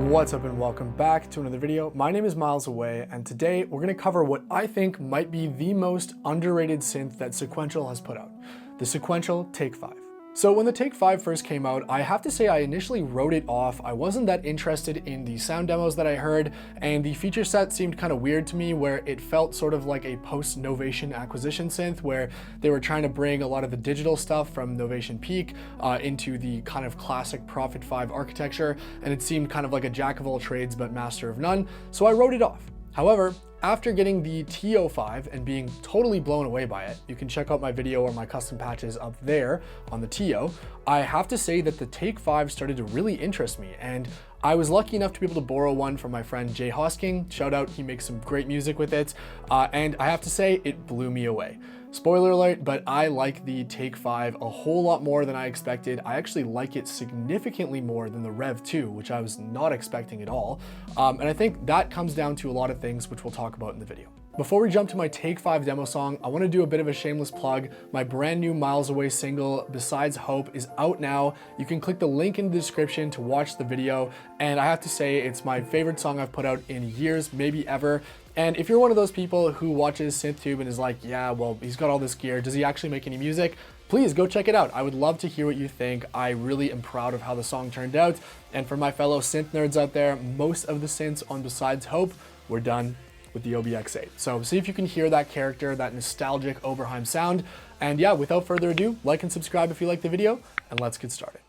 What's up and welcome back to another video. My name is Miles Away and today we're going to cover what I think might be the most underrated synth that Sequential has put out, the Sequential Take 5. So when the Take 5 first came out, I have to say I initially wrote it off. I wasn't that interested in the sound demos that I heard, and the feature set seemed kind of weird to me where it felt sort of like a post-Novation acquisition synth where they were trying to bring a lot of the digital stuff from Novation Peak into the kind of classic Prophet 5 architecture, and it seemed kind of like a jack of all trades but master of none, so I wrote it off. However, after getting the TO5 and being totally blown away by it, you can check out my video or my custom patches up there on the TO, I have to say that the Take 5 started to really interest me, and I was lucky enough to be able to borrow one from my friend Jay Hosking. Shout out, he makes some great music with it, and I have to say it blew me away. Spoiler alert, but I like the Take 5 a whole lot more than I expected. I actually like it significantly more than the Rev 2, which I was not expecting at all. And I think that comes down to a lot of things which we'll talk about in the video. Before we jump to my Take 5 demo song, I want to do a bit of a shameless plug. My brand new Miles Away single, Besides Hope, is out now. You can click the link in the description to watch the video. And I have to say, it's my favorite song I've put out in years, maybe ever. And if you're one of those people who watches SynthTube and is like, yeah, well, he's got all this gear, does he actually make any music? Please go check it out. I would love to hear what you think. I really am proud of how the song turned out. And for my fellow synth nerds out there, most of the synths on Besides Hope were done with the OBX8. So see if you can hear that character, that nostalgic Oberheim sound. And yeah, without further ado, like and subscribe if you like the video, and let's get started.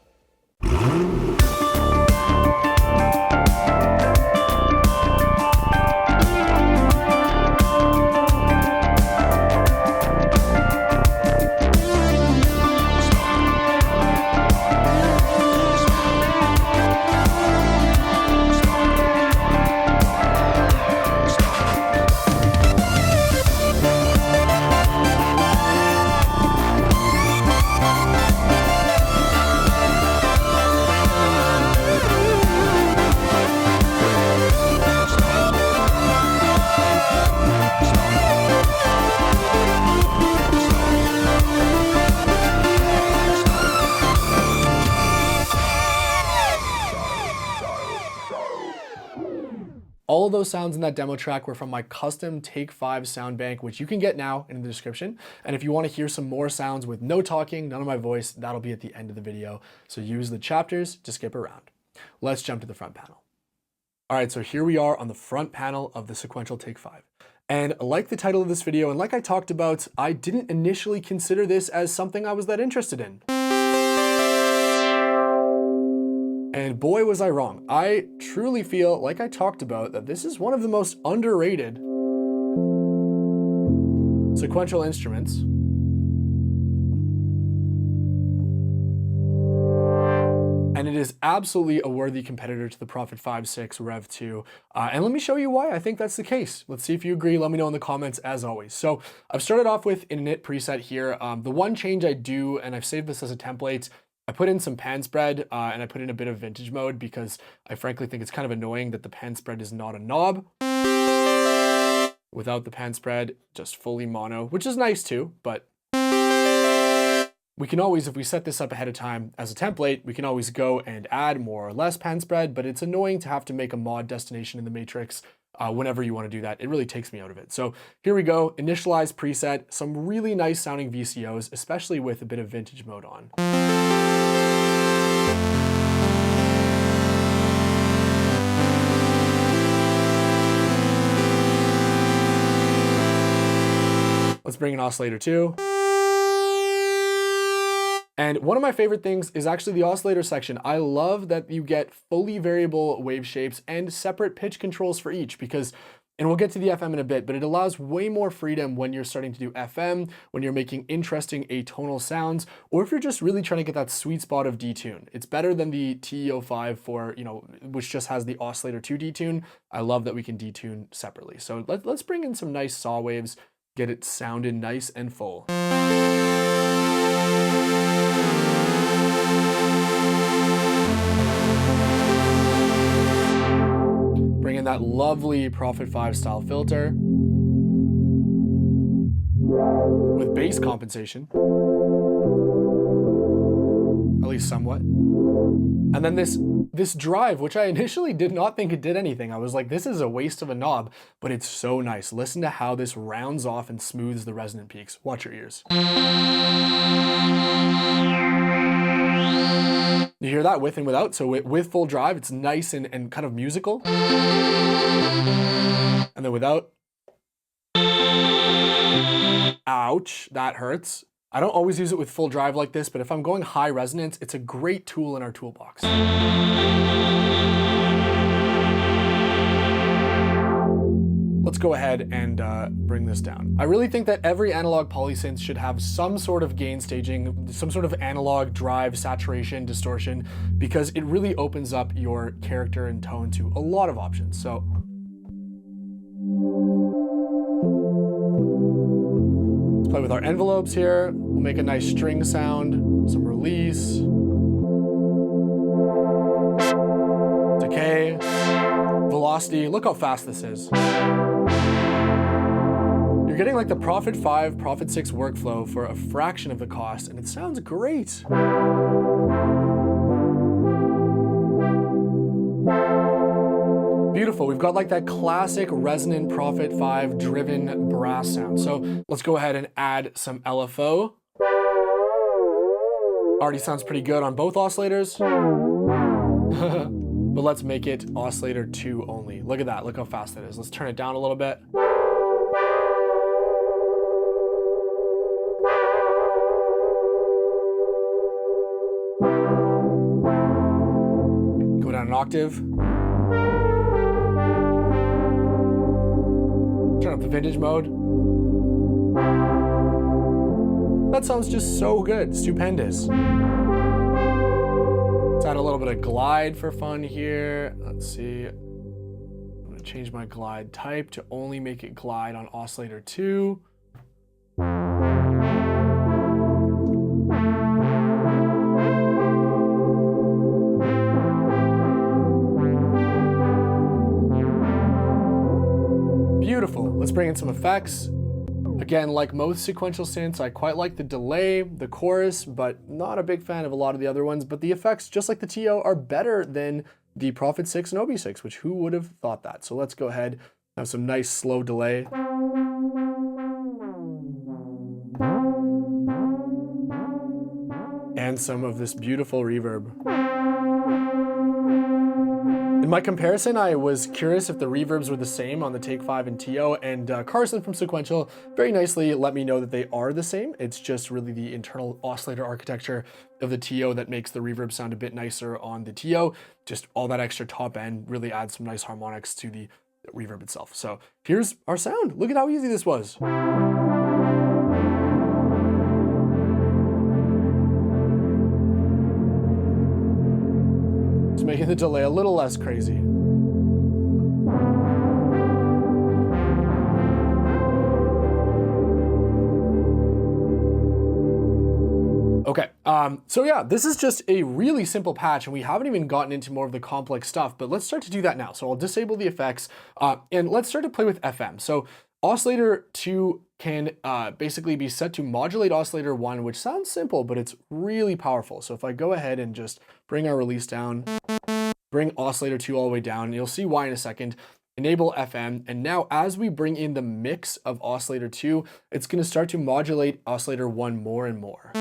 All of those sounds in that demo track were from my custom Take 5 sound bank, which you can get now in the description. And if you want to hear some more sounds with no talking, none of my voice, that'll be at the end of the video. So use the chapters to skip around. Let's jump to the front panel. All right, so here we are on the front panel of the Sequential Take 5. And like the title of this video, and like I talked about, I didn't initially consider this as something I was that interested in. And boy, was I wrong. I truly feel, like I talked about, that this is one of the most underrated sequential instruments. And it is absolutely a worthy competitor to the Prophet 5.6 Rev 2. And let me show you why I think that's the case. Let's see if you agree. Let me know in the comments as always. So I've started off with an init preset here. The one change I do, and I've saved this as a template, I put in some pan spread and I put in a bit of vintage mode because I frankly think it's kind of annoying that the pan spread is not a knob. Without the pan spread, just fully mono, which is nice too, but we can always, if we set this up ahead of time as a template, we can always go and add more or less pan spread, but it's annoying to have to make a mod destination in the matrix whenever you want to do that. It really takes me out of it. So here we go, initialize preset, some really nice sounding VCOs, especially with a bit of vintage mode on. Let's bring an oscillator too. And one of my favorite things is actually the oscillator section. I love that you get fully variable wave shapes and separate pitch controls for each because, and we'll get to the FM in a bit, but it allows way more freedom when you're starting to do FM, when you're making interesting atonal sounds, or if you're just really trying to get that sweet spot of detune. It's better than the TO5 for, which just has the oscillator to detune. I love that we can detune separately. So let's bring in some nice saw waves, get it sounded nice and full. Bring in that lovely Prophet 5 style filter with bass compensation. least somewhat. And then this drive, which I initially did not think it did anything. I was like, this is a waste of a knob, but it's so nice. Listen to how this rounds off and smooths the resonant peaks. Watch your ears. You hear that with and without. So with full drive, it's nice and kind of musical. And then without, ouch, that hurts. I don't always use it with full drive like this, but if I'm going high resonance, it's a great tool in our toolbox. Let's go ahead and bring this down. I really think that every analog polysynth should have some sort of gain staging, some sort of analog drive, saturation, distortion, because it really opens up your character and tone to a lot of options. So let's play with our envelopes here. We'll make a nice string sound, some release, decay, velocity. Look how fast this is. You're getting like the Prophet 5, Prophet 6 workflow for a fraction of the cost, and it sounds great. Beautiful. We've got like that classic resonant Prophet 5 driven brass sound. So let's go ahead and add some LFO. Already sounds pretty good on both oscillators. But let's make it oscillator 2 only. Look at that. Look how fast that is. Let's turn it down a little bit. Go down an octave. Turn up the vintage mode. That sounds just so good. Stupendous. Let's add a little bit of glide for fun here. Let's see. I'm gonna change my glide type to only make it glide on oscillator 2. Beautiful. Let's bring in some effects. Again, like most sequential synths, I quite like the delay, the chorus, but not a big fan of a lot of the other ones. But the effects, just like the TO, are better than the Prophet 6 and OB6, which who would have thought that? So let's go ahead and have some nice slow delay. And some of this beautiful reverb. In my comparison, I was curious if the reverbs were the same on the Take 5 and TO, and Carson from Sequential very nicely let me know that they are the same. It's just really the internal oscillator architecture of the TO that makes the reverb sound a bit nicer on the TO. Just all that extra top end really adds some nice harmonics to the reverb itself. So here's our sound. Look at how easy this was. Making the delay a little less crazy. Okay, so yeah, this is just a really simple patch and we haven't even gotten into more of the complex stuff, but let's start to do that now. So I'll disable the effects and let's start to play with FM. So oscillator 2 can basically be set to modulate oscillator 1, which sounds simple, but it's really powerful. So if I go ahead and just bring our release down, bring oscillator 2 all the way down, and you'll see why in a second, enable FM, and now as we bring in the mix of oscillator 2, it's going to start to modulate oscillator 1 more and more.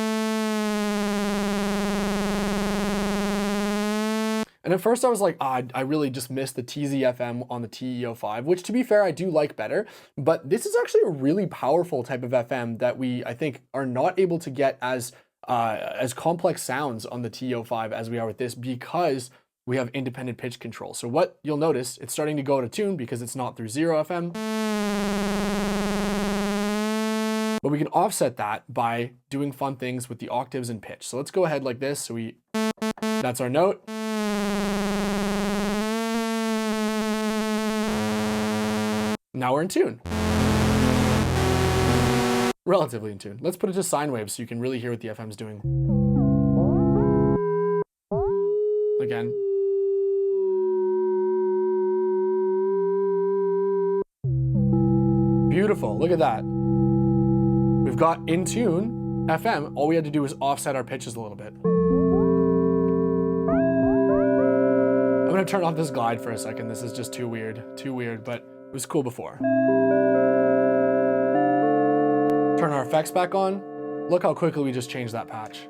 And at first I was like, I really just missed the TZ-FM on the TE-05, which to be fair, I do like better, but this is actually a really powerful type of FM that I think, are not able to get as complex sounds on the TE-05 as we are with this, because we have independent pitch control. So what you'll notice, it's starting to go out of tune because it's not through 0 FM. But we can offset that by doing fun things with the octaves and pitch. So let's go ahead like this. So that's our note. Now we're in tune. Relatively in tune. Let's put it to sine waves so you can really hear what the FM's doing. Again. Beautiful, look at that. We've got in tune FM. All we had to do was offset our pitches a little bit. gonna turn off this glide for a second. This is just too weird, but it was cool before. Turn our effects back on. Look how quickly we just changed that patch.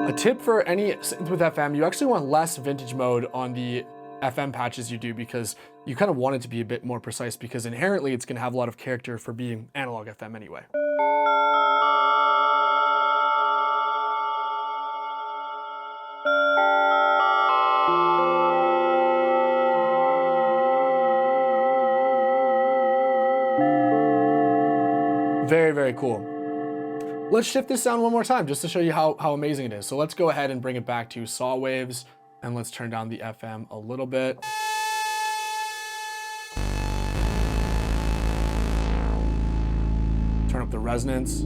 A tip for any synth with FM, you actually want less vintage mode on the FM patches you do, because you kind of want it to be a bit more precise, because inherently it's going to have a lot of character for being analog FM anyway. Very, very cool. Let's shift this sound one more time just to show you how amazing it is. So let's go ahead and bring it back to saw waves, and let's turn down the FM a little bit. Turn up the resonance.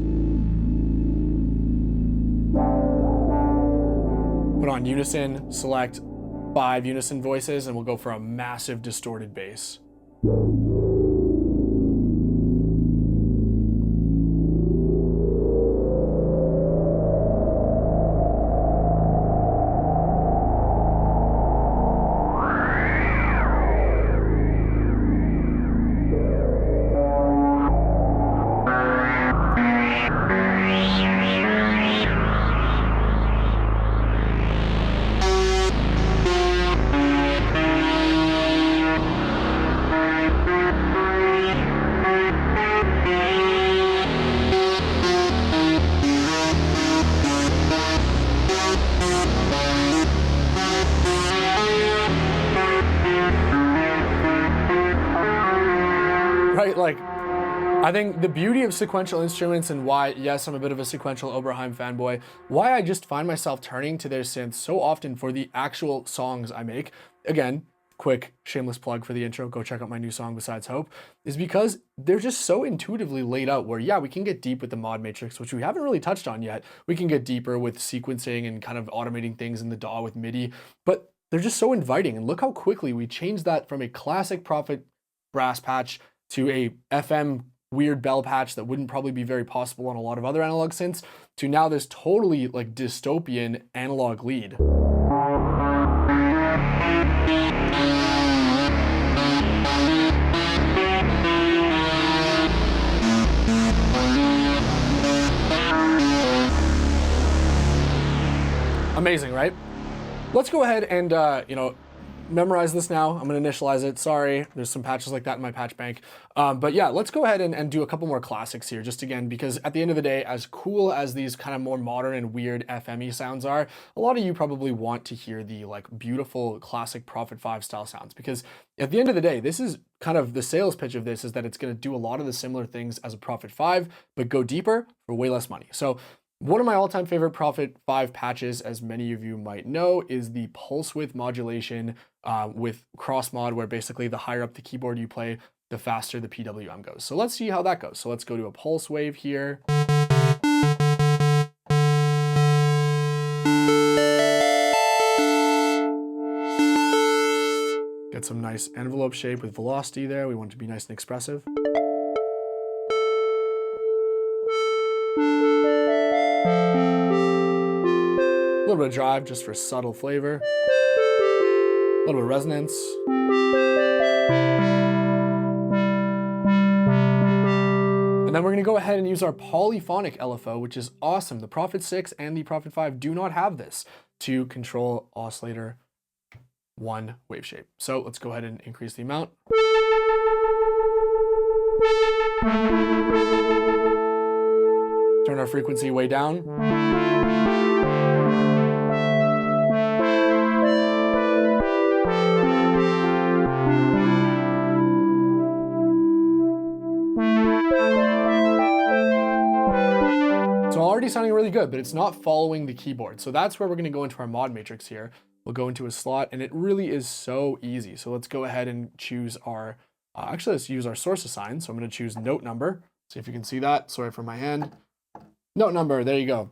Put on unison, select 5 unison voices, and we'll go for a massive distorted bass. Right, like, I think the beauty of sequential instruments, and why, yes, I'm a bit of a sequential Oberheim fanboy, why I just find myself turning to their synths so often for the actual songs I make. Again, quick shameless plug for the intro, go check out my new song Besides Hope, is because they're just so intuitively laid out where, yeah, we can get deep with the mod matrix, which we haven't really touched on yet. We can get deeper with sequencing and kind of automating things in the DAW with MIDI, but they're just so inviting. And look how quickly we changed that from a classic Prophet brass patch to a FM weird bell patch that wouldn't probably be very possible on a lot of other analog synths, to now this totally like dystopian analog lead. Amazing, right? Let's go ahead and, memorize this now. I'm gonna initialize it. Sorry, there's some patches like that in my patch bank. But yeah, let's go ahead and do a couple more classics here, just again, because at the end of the day, as cool as these kind of more modern and weird FME sounds are, a lot of you probably want to hear the like beautiful classic Prophet 5 style sounds, because at the end of the day, this is kind of the sales pitch of this, is that it's gonna do a lot of the similar things as a Prophet 5, but go deeper for way less money. So one of my all-time favorite Prophet 5 patches, as many of you might know, is the pulse width modulation with cross mod, where basically the higher up the keyboard you play, the faster the PWM goes. So let's see how that goes. So let's go to a pulse wave here. Get some nice envelope shape with velocity there. We want it to be nice and expressive. A little bit of drive just for subtle flavor. A little bit of resonance. And then we're gonna go ahead and use our polyphonic LFO, which is awesome. The Prophet 6 and the Prophet 5 do not have this to control oscillator 1 wave shape. So let's go ahead and increase the amount. Turn our frequency way down. So already sounding really good, but it's not following the keyboard. So that's where we're gonna go into our mod matrix here. We'll go into a slot, and it really is so easy. So let's go ahead and choose our, actually let's use our source assign. So I'm gonna choose note number. See if you can see that, sorry for my hand. Note number, there you go.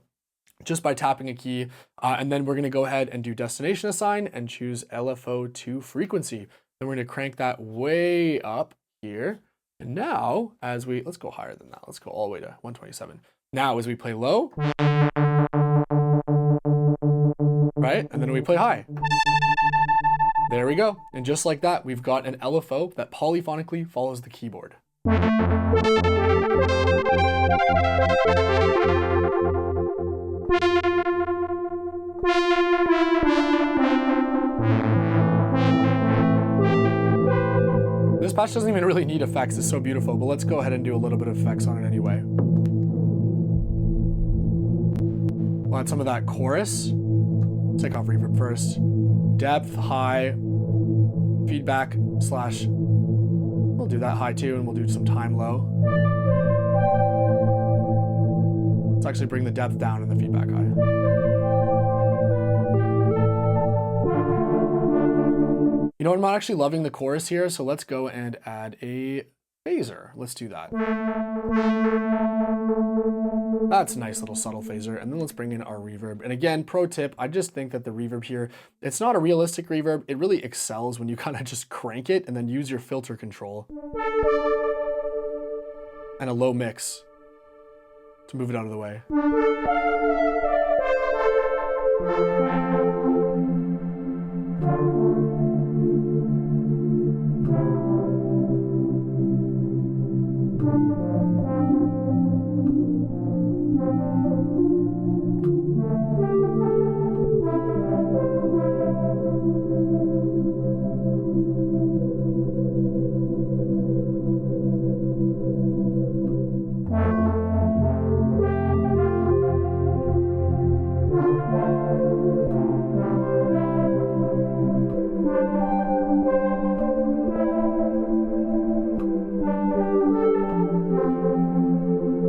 Just by tapping a key. And then we're gonna go ahead and do destination assign and choose LFO to frequency. Then we're gonna crank that way up here. And now, as we, let's go higher than that. Let's go all the way to 127. Now, as we play low, right? And then we play high. There we go. And just like that, we've got an LFO that polyphonically follows the keyboard. This patch doesn't even really need effects, it's so beautiful, but let's go ahead and do a little bit of effects on it anyway. We'll add some of that chorus. Take off reverb first. Depth, high, feedback, slash. We'll do that high too, and we'll do some time low. Let's actually bring the depth down and the feedback high. You know what, I'm not actually loving the chorus here, so let's go and add a phaser. Let's do that. That's a nice little subtle phaser. And then let's bring in our reverb. And again, pro tip, I just think that the reverb here, it's not a realistic reverb. It really excels when you kind of just crank it and then use your filter control and a low mix to move it out of the way.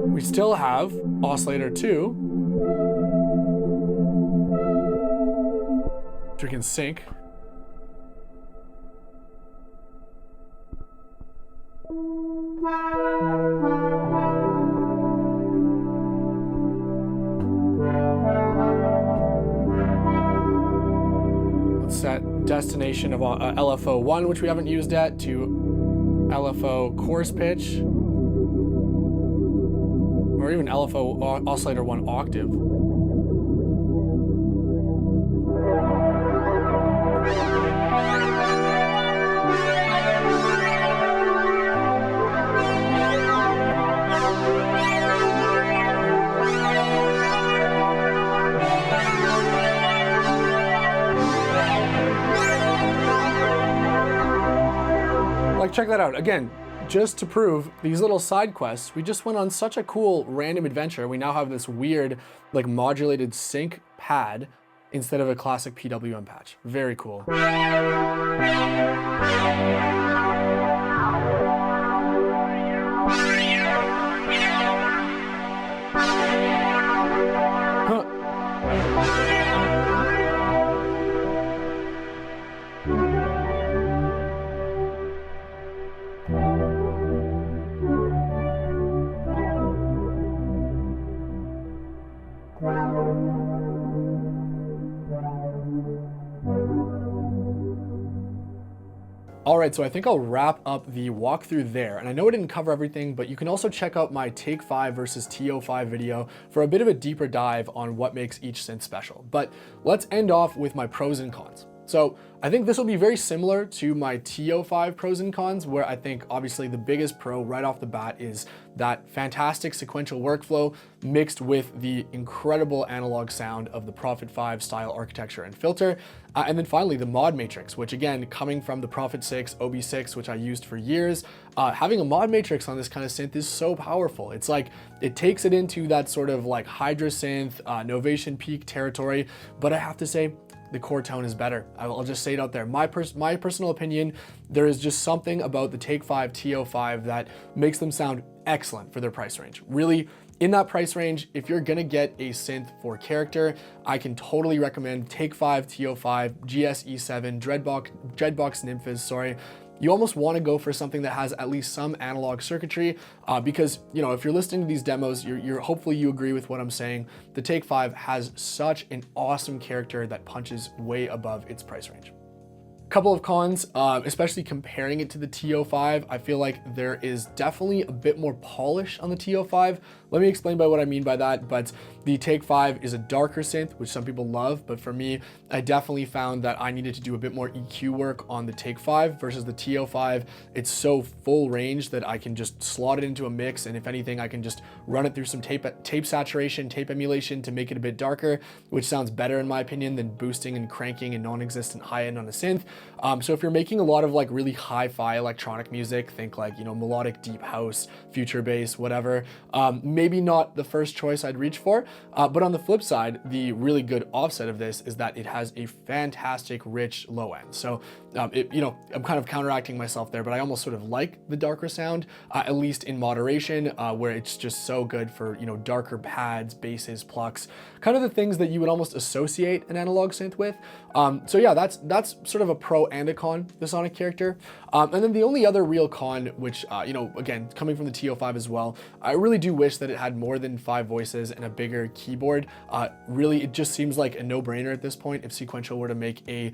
We still have oscillator 2, which we can sync. Let's set destination of LFO 1, which we haven't used yet, to LFO chorus pitch. Or even LFO oscillator 1 octave. Like, check that out. Again, just to prove these little side quests, we just went on such a cool random adventure. We now have this weird, like, modulated sync pad instead of a classic PWM patch. Very cool. All right, so I think I'll wrap up the walkthrough there. And I know I didn't cover everything, but you can also check out my Take 5 versus TO5 video for a bit of a deeper dive on what makes each synth special. But let's end off with my pros and cons. So I think this will be very similar to my TO5 pros and cons, where I think obviously the biggest pro right off the bat is that fantastic sequential workflow mixed with the incredible analog sound of the Prophet 5 style architecture and filter. And then finally the mod matrix, which again, coming from the Prophet 6, OB6, which I used for years, having a mod matrix on this kind of synth is so powerful. It's like, it takes it into that sort of like Hydra synth, Novation Peak territory, but I have to say, the core tone is better. I'll just say it out there. My personal opinion, there is just something about the Take 5 TO5 that makes them sound excellent for their price range. Really, in that price range, if you're gonna get a synth for character, I can totally recommend Take 5 TO5, GS-E7, Dreadbox Nymphas, sorry. You almost want to go for something that has at least some analog circuitry because, you know, if you're listening to these demos, hopefully you agree with what I'm saying. The Take 5 has such an awesome character that punches way above its price range. Couple of cons, especially comparing it to the TO5. I feel like there is definitely a bit more polish on the TO5. Let me explain by what I mean by that, but the Take 5 is a darker synth, which some people love, but for me, I definitely found that I needed to do a bit more EQ work on the Take 5 versus the TO5. It's so full range that I can just slot it into a mix, and if anything, I can just run it through some tape saturation, tape emulation to make it a bit darker, which sounds better in my opinion than boosting and cranking a non-existent high end on a synth. So if you're making a lot of like really hi-fi electronic music, think like, you know, melodic deep house, future bass, whatever, maybe not the first choice I'd reach for. But on the flip side, the really good offset of this is that it has a fantastic rich low end. So you know, I'm kind of counteracting myself there, but I almost sort of like the darker sound, at least in moderation, where it's just so good for, you know, darker pads, basses, plucks, kind of the things that you would almost associate an analog synth with. So yeah, that's sort of a pro and a con, the sonic character. And then the only other real con, which, you know, again, coming from the TO5 as well, I really do wish that it had more than 5 voices and a bigger keyboard. Really, it just seems like a no-brainer at this point if Sequential were to make a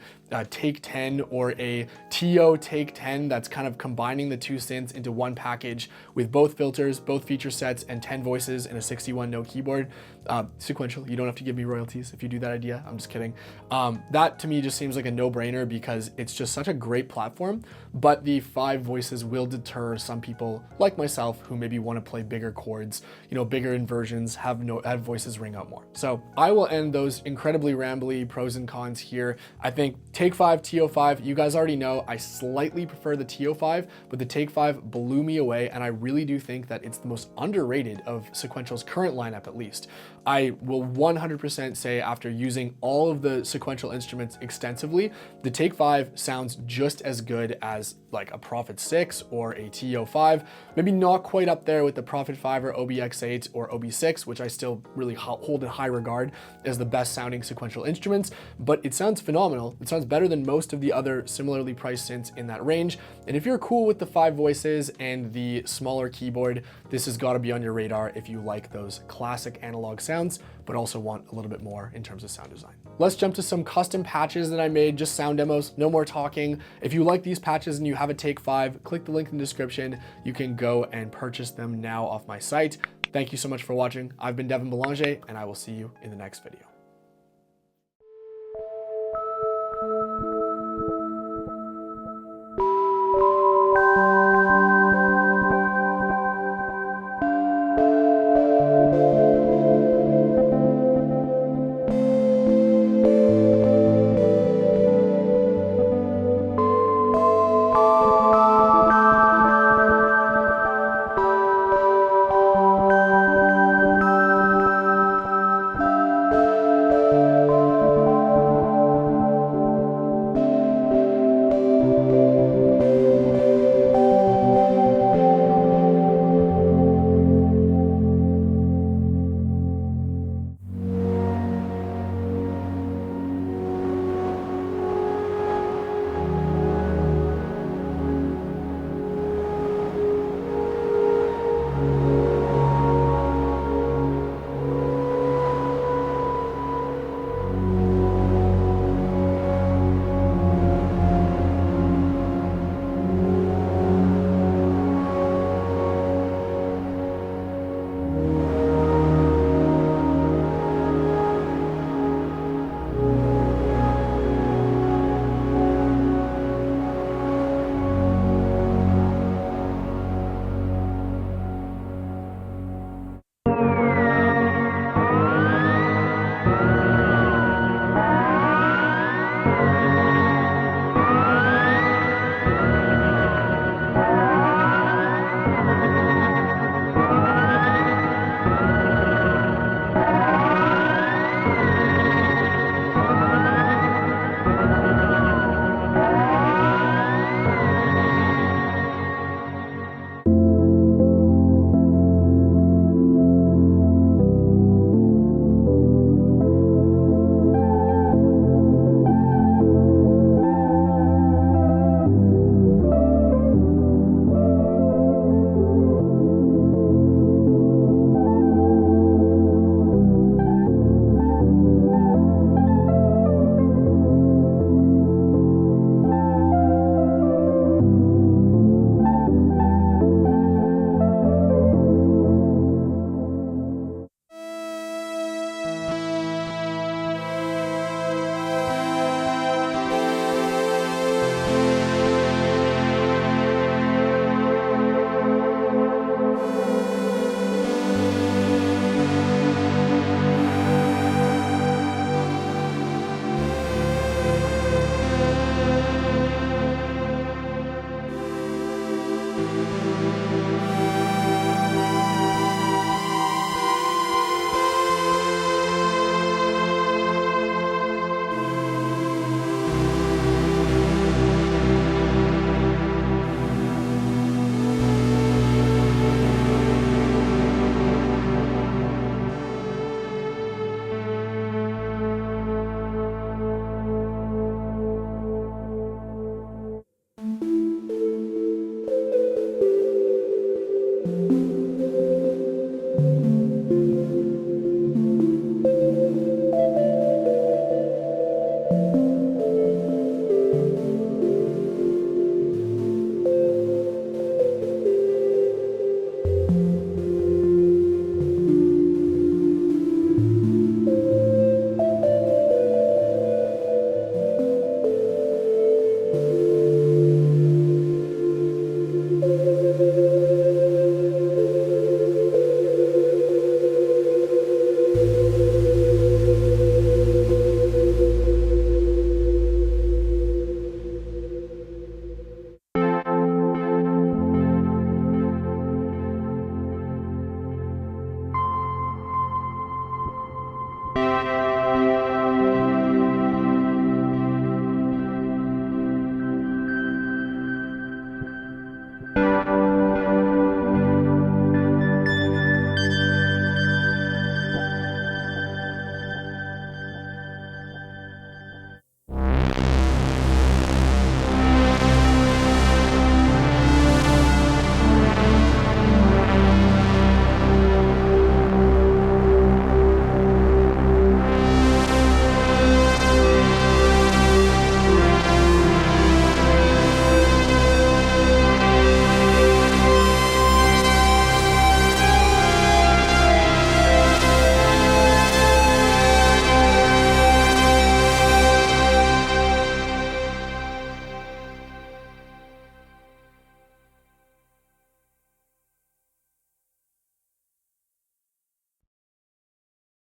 Take 10 or a TO Take 10 that's kind of combining the two synths into one package with both filters, both feature sets, and 10 voices and a 61-note keyboard. Sequential, you don't have to give me royalties if you do that idea. I'm just kidding. That to me just seems like a no-brainer because it's just such a great platform, but the 5 voices will deter some people like myself who maybe want to play bigger chords, you know, bigger inversions, have voices ring out more. So I will end those incredibly rambly pros and cons here. I think Take 5, TO5, you guys already know I slightly prefer the TO5, but the Take 5 blew me away, and I really do think that it's the most underrated of Sequential's current lineup at least. I will 100% say after using all of the Sequential instruments extensively, the Take 5 sounds just as good as like a Prophet 6 or a TO5, maybe not quite up there with the Prophet 5 or OBX8 or OB6, which I still really hold in high regard as the best sounding Sequential instruments, but it sounds phenomenal. It sounds better than most of the other similarly priced synths in that range. And if you're cool with the 5 voices and the smaller keyboard, this has got to be on your radar if you like those classic analog sounds, but also want a little bit more in terms of sound design. Let's jump to some custom patches that I made, just sound demos, no more talking. If you like these patches and you have a Take 5, click the link in the description. You can go and purchase them now off my site. Thank you so much for watching. I've been Devin Belanger, and I will see you in the next video.